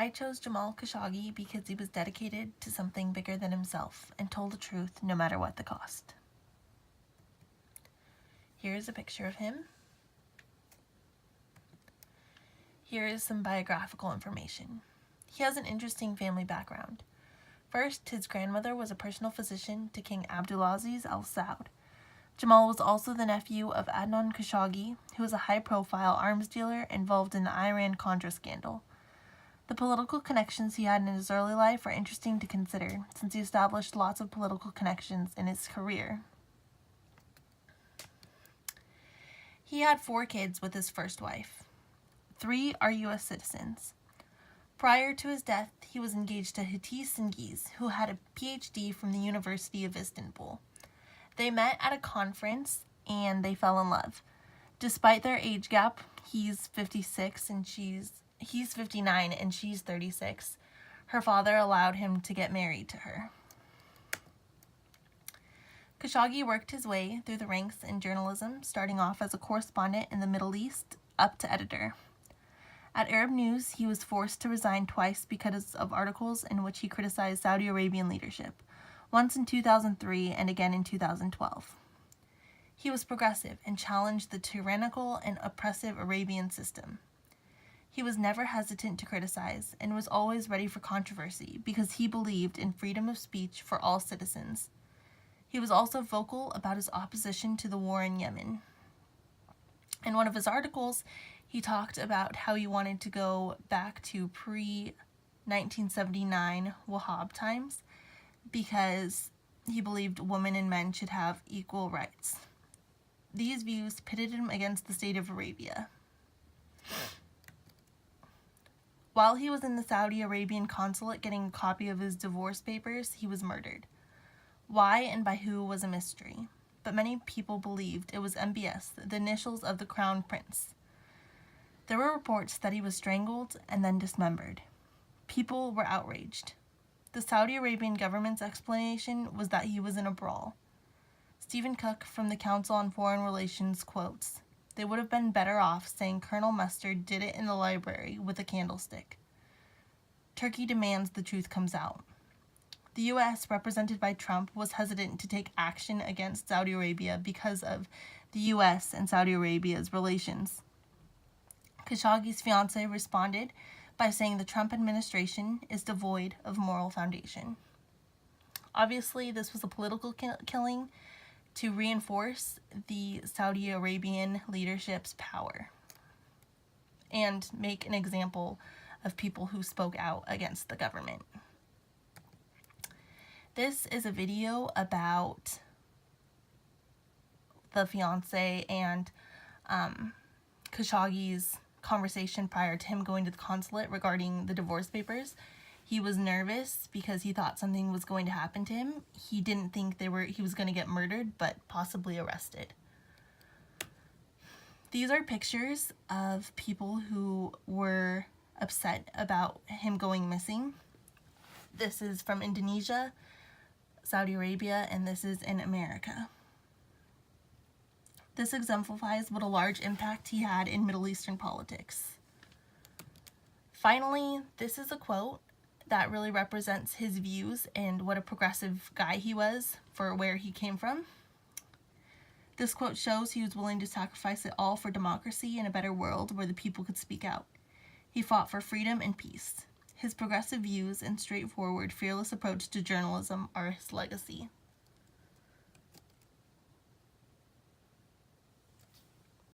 I chose Jamal Khashoggi because he was dedicated to something bigger than himself and told the truth no matter what the cost. Here's a picture of him. Here is some biographical information. He has an interesting family background. First, his grandmother was a personal physician to King Abdulaziz Al Saud. Jamal was also the nephew of Adnan Khashoggi, who was a high-profile arms dealer involved in the Iran-Contra scandal. The political connections he had in his early life are interesting to consider, since he established lots of political connections in his career. He had 4 kids with his first wife. 3 are U.S. citizens. Prior to his death, he was engaged to Hatice Cengiz, who had a PhD from the University of Istanbul. They met at a conference and they fell in love. Despite their age gap, he's 59 and she's 36. Her father allowed him to get married to her. Khashoggi worked his way through the ranks in journalism, starting off as a correspondent in the Middle East up to editor. At Arab News, he was forced to resign twice because of articles in which he criticized Saudi Arabian leadership, once in 2003 and again in 2012. He was progressive and challenged the tyrannical and oppressive Arabian system. He was never hesitant to criticize and was always ready for controversy because he believed in freedom of speech for all citizens. He was also vocal about his opposition to the war in Yemen. In one of his articles, he talked about how he wanted to go back to pre-1979 Wahhab times because he believed women and men should have equal rights. These views pitted him against the state of Arabia. While he was in the Saudi Arabian consulate getting a copy of his divorce papers, he was murdered. Why and by who was a mystery, but many people believed it was MBS, the initials of the Crown Prince. There were reports that he was strangled and then dismembered. People were outraged. The Saudi Arabian government's explanation was that he was in a brawl. Stephen Cook from the Council on Foreign Relations quotes, "They would have been better off saying Colonel Mustard did it in the library with a candlestick. Turkey demands the truth comes out." The U.S., represented by Trump, was hesitant to take action against Saudi Arabia because of the U.S. and Saudi Arabia's relations. Khashoggi's fiancée responded by saying the Trump administration is devoid of moral foundation. Obviously, this was a political killing to reinforce the Saudi Arabian leadership's power and make an example of people who spoke out against the government. This is a video about the fiancé and Khashoggi's conversation prior to him going to the consulate regarding the divorce papers. He was nervous because he thought something was going to happen to him. He didn't think he was going to get murdered, but possibly arrested. These are pictures of people who were upset about him going missing. This is from Indonesia, Saudi Arabia, and this is in America. This exemplifies what a large impact he had in Middle Eastern politics. Finally, this is a quote that really represents his views and what a progressive guy he was for where he came from. This quote shows he was willing to sacrifice it all for democracy and a better world where the people could speak out. He fought for freedom and peace. His progressive views and straightforward, fearless approach to journalism are his legacy.